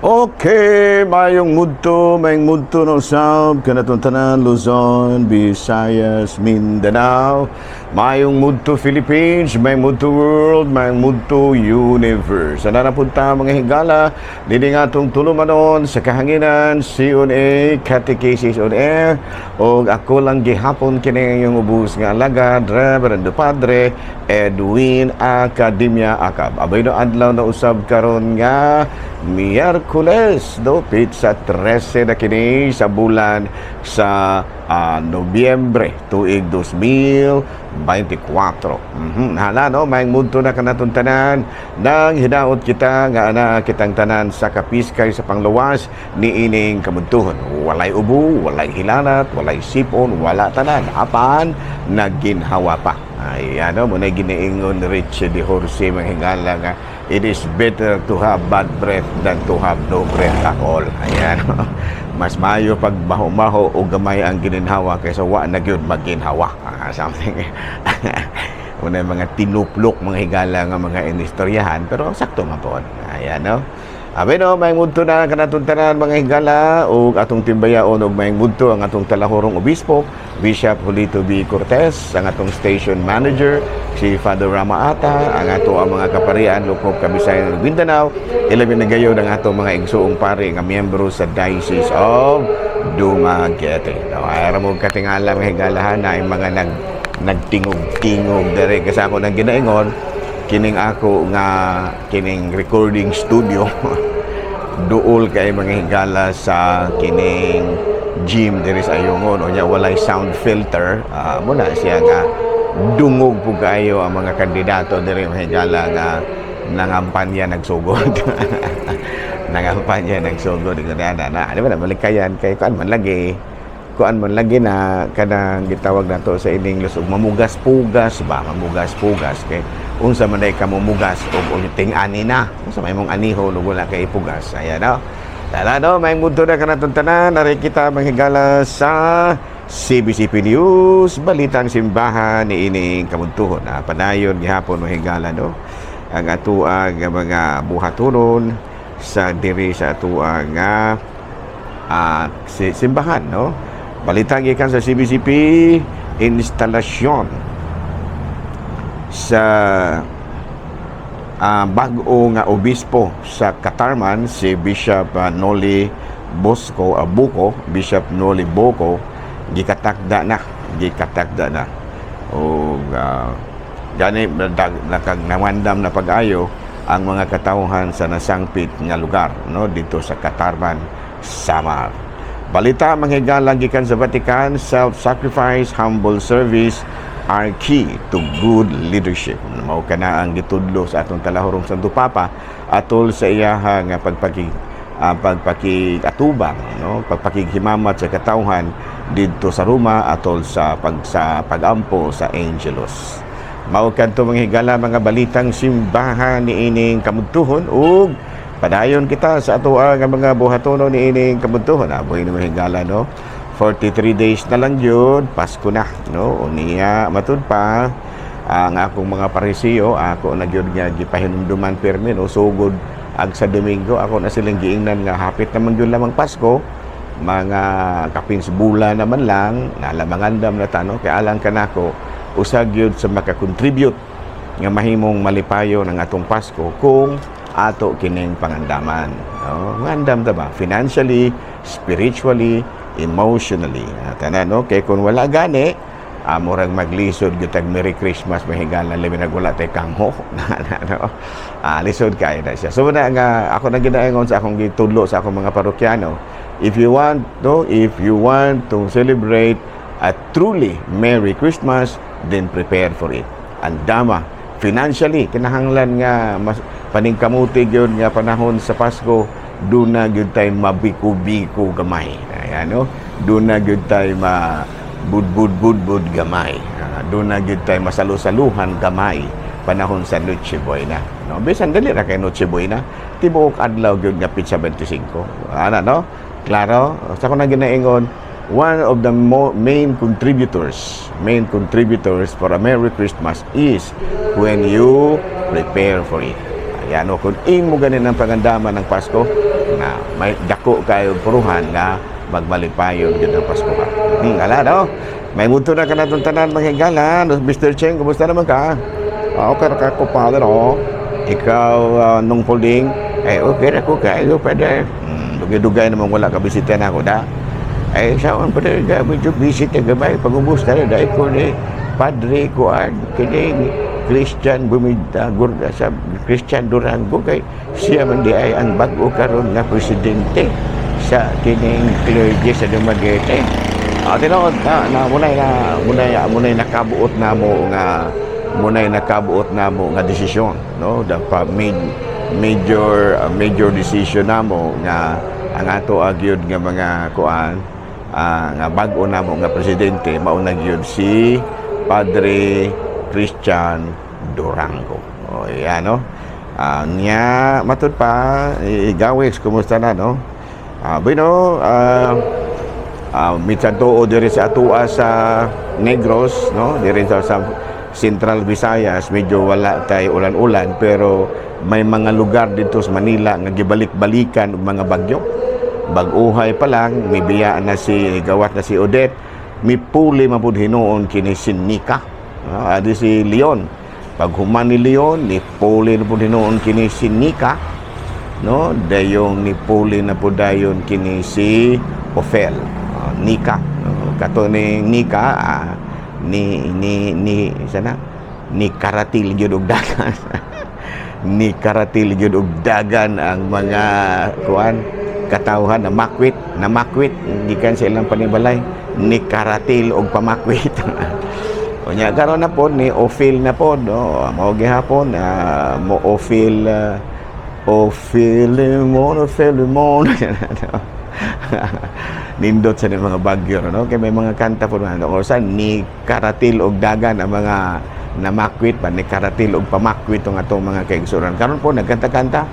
Okay, mayong mudto no sab kanatong tanan Luzon, Visayas, Mindanao. Mayong mudto Philippines, mayong mudto world, mayong mudto universe. Ana na punta mga higala dili nga atong tulumanon sa kahanginan CONA Catechesis on Air og ako lang gihapon kini yung ubos nga alagad Reverend Padre Edwin Academia Acab. Abay no adlaw na usab karon nga Miyerkules, dopit sa 13 na kini sa bulan sa Nobyembre, tuig 2024. Hala no, may mundo na kanatong tanan nang hinaot kita nga ana kitang tanan sa kapiskay sa pangluwas ni ining kamuntuhon. Walay ubo, walay hilanat, walay sipon, wala tanan. Apan, nagginhawa pa. Ay, ano, muna giniingon ni Richie de Horse mga hingala nga, it is better to have bad breath than to have no breath at all. Ayan. Mas mayo pag baho-baho o gamay ang gininhawa kaysa wa na gyud magginhawa. Something. Muna mga tinuplok mga higala nga mga inistoryahan pero sakto man po. Ayan, no? Abe no, may mudto na kanatong tanan mga higala o atong timbayaon og may mudto ang atong talahorong obispo, Bishop Julito B. Cortez, ang atong station manager, si Father Rama Ata, ang ato ang mga kaparian lukop Kabisayan ug Mindanao, ilabi na gayon ang atong mga igsuong pari nga miyembro sa Diocese of Dumaguete. No, ara mo katingala mga higalahan na ang mga nagtingog-tingog dere kasi ako nang ginaingon kining ako nga kining recording studio duol kay mga higala sa kining gym diri sa Ayungon o nya walay sound filter muna siya nga dungog po kayo ang mga kandidato diri mga higala nga nangampanya nagsugod nangampanya nagsugod na di ba na malikayan kay kuan man lagi na kanang gitawag nato sa English og mamugas-pugas kay unsa man day ka mamugas og ting-ani na unsa may mong aniho ug wala kay ipugas ayan no tala no may mundo na kanatong tanan ari kita manghigala sa CBCP News balitang simbahan ni ining kamuntuhon padayon gihapon mahigala no ang atuang mga buhatonon sa diri sa atuang simbahan no. Balitang ikan sa CBCP, instalasyon sa bago nga obispo sa Katarman, si Bishop Noli Buko, Bishop Noli Buko, gikatakda na. O gani nakagawandam na pag-ayo ang mga katauhan sa nasangpit nga lugar no dito sa Katarman, Samar. Balita manghigala gikan sa Vatican, self-sacrifice, humble service are key to good leadership. Mao kana ang gitudlo sa atong talahorong Santo Papa atol sa iyaha nga pagpakikatubang, no, pagpakighimamat sa katawhan didto sa Roma atol sa pagampo sa Angelos. Mao kadto manghigala mga balitang simbahan ni ining kamuntuhon ug padayon kita sa ato nga mga buhatonon ni ining kamuntuhon. Aboy ni mahigala no. 43 days na lang yun, Pasko na no. Unya matud pa ang akong mga parisiyo, ako na gyud nga gipahinumduman permi no sugod ag sa Domingo ako na silang giingnan nga hapit naman gyud lamang Pasko. Mga kapins bula naman lang nalamangandam na tano kay alang kanako usag gyud sa makakontribute nga mahimong malipayo ng atong Pasko kung ato kining pangandaman. No? Ngandam ta ba? Financially, spiritually, emotionally. Tanan, no? Kaya kung wala gani, murag maglisod gyud Merry Christmas mahigala labi nagwala tay kamho. No? Lisod kay na siya. So na nga ako na ginaingon sa akong gitudlo sa akong mga parokyano, if you want to celebrate a truly Merry Christmas, then prepare for it. Andama financially kinahanglan nga mas paningkamuti gyud nga panahon sa Pasko duna gyud tay mabiku-biku gamay. Ayan no, duna gyud tay mabudbud gamay. Duna gyud tay masalusaluhan gamay panahon sa Noche Buena. No, bisan dali ra kay Noche Buena, tibuok adlaw gyud nga Pitsa 25. Ana no? Klaro, sa ko na ginaingon, one of the main contributors for a Merry Christmas is when you prepare for it. Ayan o, kung ing mo ganin ang pangandaman ng Pasko, nga may dako kayo puruhan nga magbalipayon gyud ang Pasko. Ala no. May muto na kanatong tanan mga higala. Mr. Cheng, kumusta naman ka? Okay na ko Father, Ikaw nung folding, okay na ko kayo, Father. Dugay-dugay naman wala ka bisita na ako da. Saan pa rin ka, medyo visit na gabay. Pag-ubus na rin, dahil ko ni Padre ko, kining Christian Bumida, sa Christian Durango, kay siya man di ay ang bago karon nga presidente sa kining clergy sa Dumaguete. Tinawag na munay nakabuot na mo nga desisyon, no? Dapat major decision na mo nga ang ato agyod nga mga kuan nga bag-o na mo nga presidente mao na gyud si Padre Christian Durango. Yan no. Nya matud pa igawes kumusta na no? Bueno, mitad tuo diri sa atua sa Negros, no? Diri sa Central Visayas medyo wala tay ulan-ulan pero may mga lugar dito sa Manila nga gibalik-balikan og mga bagyo. Bag-uhay pa lang may biyaan na si gawat na si Odette, may puli mapud hinuon kini si Nika. Adi si Leon. Pag human ni Leon, ni puli na pud hinuon kini si Nika. No, dayong ni puli na pud dayon kini si Ophel. Nika. Kato ni Nika ni sana ni karatil gyud og dagan. Ni karatil gyud og dagan ang mga kuan katawhan na makwit gikan sa ilang panibalay ni karatil og pamakwit. Unya karon na pod ni Ophel na pod, no? Mao gihapon mo Ophel Lemon. Nindot sa mga bagyo, no? Kay may mga kanta po na o sa ni karatil og dagan ang mga namakwit pa ni karatil og pamakwit ang atong mga kaigsuran. Karon po nagkanta-kanta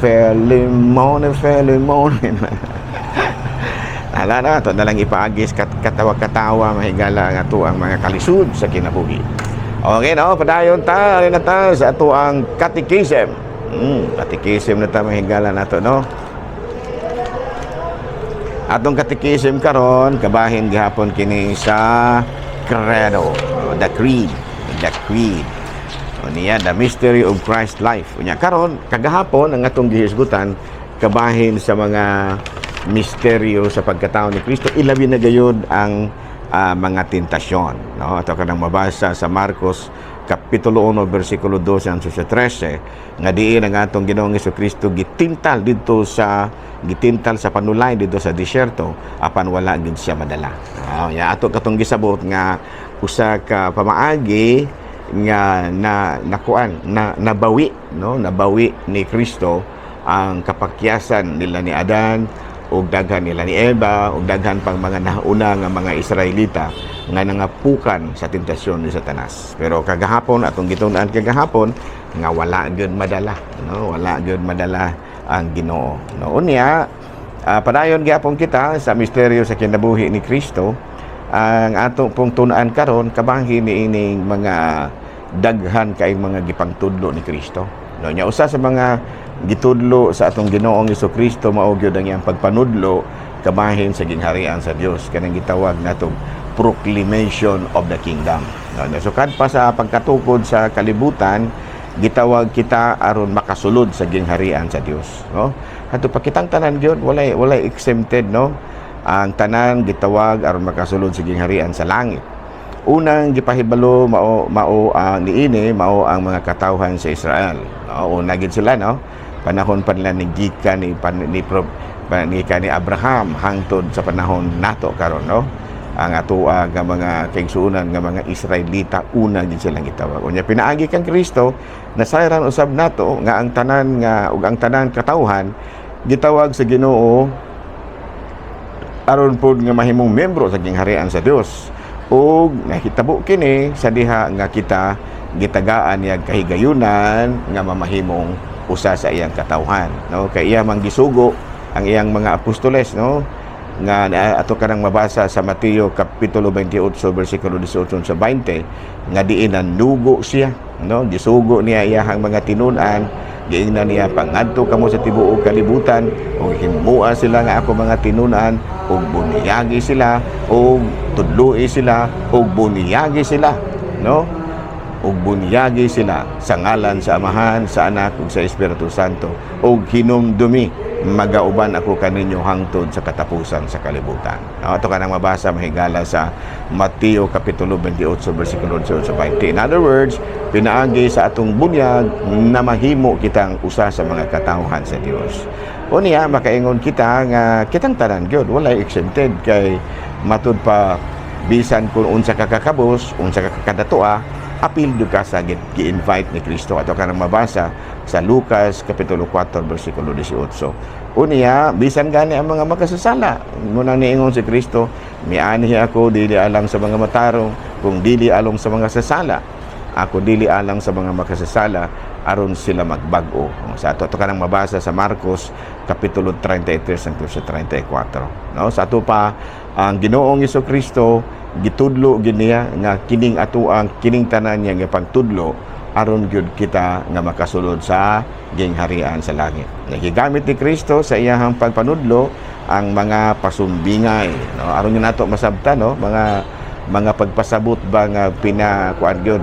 Lemon. Ala na to na lang ipaagis katawa-katawa mahigala nga to ang mga kalisud sa kinabuhi. Okay no, padayon ta rin na ta sa ato ang catechism. Catechism na ta mahigala nato no. Atong catechism karon kabahin gihapon kini sa credo, the creed. Niya the mystery of Christ life. Unya karon kagahapon ang atong gihisgutan kabahin sa mga misteryo sa pagkatao ni Kristo, ilabi na gayud ang mga tentasyon, no? Ato kanang mabasa sa Marcos kapitulo 1 bersikulo 12 hanggang 13 nga diin ang atong Ginoong Jesucristo gitintal sa panulay dito sa disyerto apan wala gid siya madala. Ya ato katong gisabot nga usa ka pamaagi nga nabawi, no? Nabawi ni Kristo ang kapakyasan nila ni Adan ug daghan nila ni Eva ug daghan pang mga nauna nga mga Israelita nga nangapukan sa tentasyon ni Satanas. Pero kagahapon atong gitun-an kagahapon nga wala gyud madala, no? Wala gyud madala ang Ginoo. No unya padayon gyapon kita sa misteryo sa kinabuhi ni Kristo. Ang atong pong tun-an karon kabahin niining mga daghan kay mga gipangtudlo ni Kristo. No nya usa sa mga gitudlo sa atong Ginoong Jesucristo mao gyud ang iyang pagpanudlo kabahin sa gingharian sa Dios kanang gitawag natong proclamation of the kingdom. No, nasukad pa sa pagkatukod sa kalibutan gitawag kita aron makasulod sa gingharian sa Dios, no? Ato pakitang tanan gyud walay exempted, no? Ang tanan gitawag aron makasulod sa gingharian sa langit. Unang gipahibalo mao ang mga katawhan sa Israel. No, una gid sila, no? Panahon pa nila ni gikan ni Abraham hangtod sa panahon nato karon, no? Ang atoa nga mga kaigsuonan nga mga Israelita una gid silang gitawag. Unya pinaagi kang Kristo nasayran usab nato nga ang tanan katawhan gitawag sa Ginoo aron pod nga mahimong membro sa gingharian sa Dios. Ug nahitabo kini sa diha nga kita gitagaan niya kahigayunan nga mamahimong usa sa iyang katawhan, no? Kay iya man gisugo ang iyang mga apostoles, no? Nga ato kanang mabasa sa Mateo kapitulo 28 bersikulo 18 sa 20 nga diin nanugo siya, no? Gisugo niya iyahang mga tinun-an giingnan niya pangadto kamo sa tibuok kalibutan ug himua sila nga ako mga tinunan ug buniyagi sila ug tudloi sila ug buniyagi sila, no? Ug bunyagi sila sa ngalan sa Amahan, sa Anak ug sa Espiritu Santo ug hinumdumi magauban ako kaninyo hangtod sa katapusan sa kalibutan. Ato ka nang mabasa mahigala sa Mateo kapitulo 28 bersikulo 18-20. In other words, pinaagi sa atong bunyag na mahimo kitang usa sa mga katawhan sa Dios. Unya makaingon kita nga kitang tanan gyud walay exempted kay matud pa bisan kung unsa ka kakabos, unsa ka kakadatua, apil do ka sa gi-invite ni Kristo. Ato ka nang mabasa sa Lucas kapitulo 4 bersikulo 18. Unya bisan gani ang mga makasasala, muna niingon si Kristo, mianhi ako dili alang sa mga matarong, kung dili along sa mga sasala. Ako dili alang sa mga makasasala aron sila magbag-o. Sa ato ka nang mabasa sa Marcos kapitulo 33 hangtod sa 34. No, sa ato pa ang Ginoong Jesucristo gitudlo giniya nga kining ato ang kining tanan niya nga pagtudlo aron gyud kita nga makasulod sa gingharian sa langit. Nagigamit ni Kristo sa iyang pagpanudlo ang mga pasumbingay, no? Aron gyud nato masabtan, no? Mga pagpasabot ba nga pinakuan gyud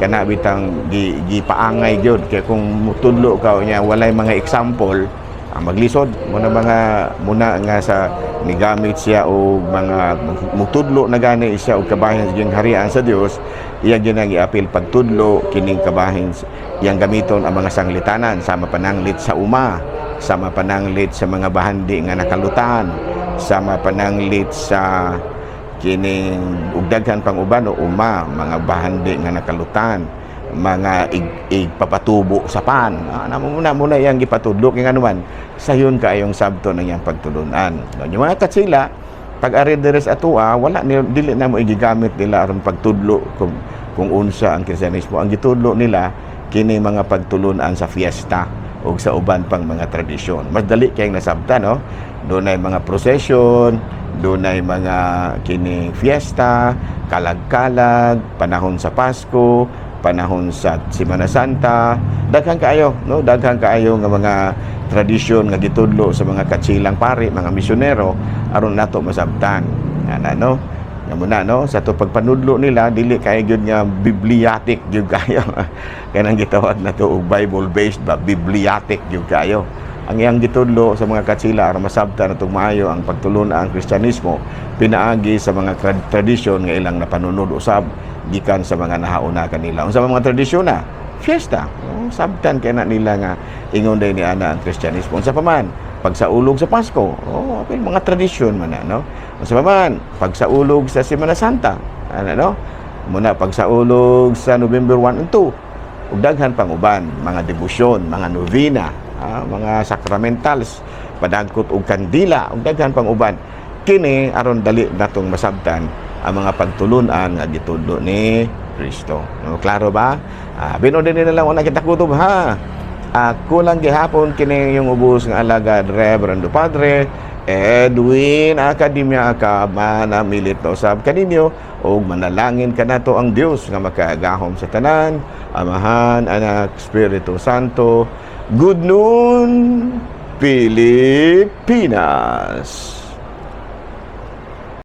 kana bitang gipaangay gyud kay kung mutudlo ka niya walay mga example ang maglisod muna nga sa nigamit siya o mga mutudlo na gani siya og kabahin sa gingharian sa Dios, iya ginang iapil pagtudlo kining kabahin iyang gamiton ang mga sanglitanan sama pananglit sa uma, sama pananglit sa mga bahandi nga nakalutan, sama pananglit sa kining ug daghan pang uban o uma, mga bahandi nga nakalutan, mga igpapatubo sa pan. Muna iyang gipatudlo kay anuman sayon kaayong sabto ng iyang pagtulunan. Yung mga katsila pag-ari deres atua wala dili na mo igigamit nila aron pagtudlo kung unsa ang Kristiyanismo. Ang gitudlo nila kini mga pagtulunan sa fiesta o sa uban pang mga tradisyon. Mas dali kayong nasabta, no? Doon ay mga procession, doon ay mga kini fiesta, kalag-kalag, panahon sa Pasko, panahon sa Semana Santa, daghang kaayo, no? Daghang kaayo nga mga tradisyon nga gitudlo sa mga katsilang pari, mga misyonero aron nato masabtan. Ana, no? Nga muna, no? Sa to pagpanudlo nila dili kay gyud nga bibliatic gyud kayo. Kanang gitawag nato og Bible based ba bibliatic gyud kayo. Ang iyang gitudlo sa mga katsila aron masabtan natong maayo ang pagtulon ang Kristiyanismo pinaagi sa mga tradisyon nga ilang napanunod usab gikan sa mga nahauna kanila. Unsa mga tradisyon na? Fiesta. Sabtan kay na nila nga ingon day ni ana ang Kristiyanismo. Unsa pa man pagsaulog sa Pasko. Okay, mga tradisyon man na, no? Unsa pa man pagsaulog sa Semana Santa. Ano, no? Muna pagsaulog sa November 1 and 2. Ug daghan pang uban, mga debosyon, mga novena, mga sacramentals, padagkot og kandila, ug daghan pang uban. Kini aron dali natong masabtan ang mga pagtulunan nga gitudlo ni Kristo. No, klaro ba? Binodin nila lang una kita kutob, ha. Ako lang gihapon kini yung ubos nga alagad Reverendo Padre Edwin Academia ka manamilit na usab kaninyo o manalangin ka nato ang Dios nga makaagahom sa tanan, Amahan, Anak, Espiritu Santo. Good noon, Pilipinas.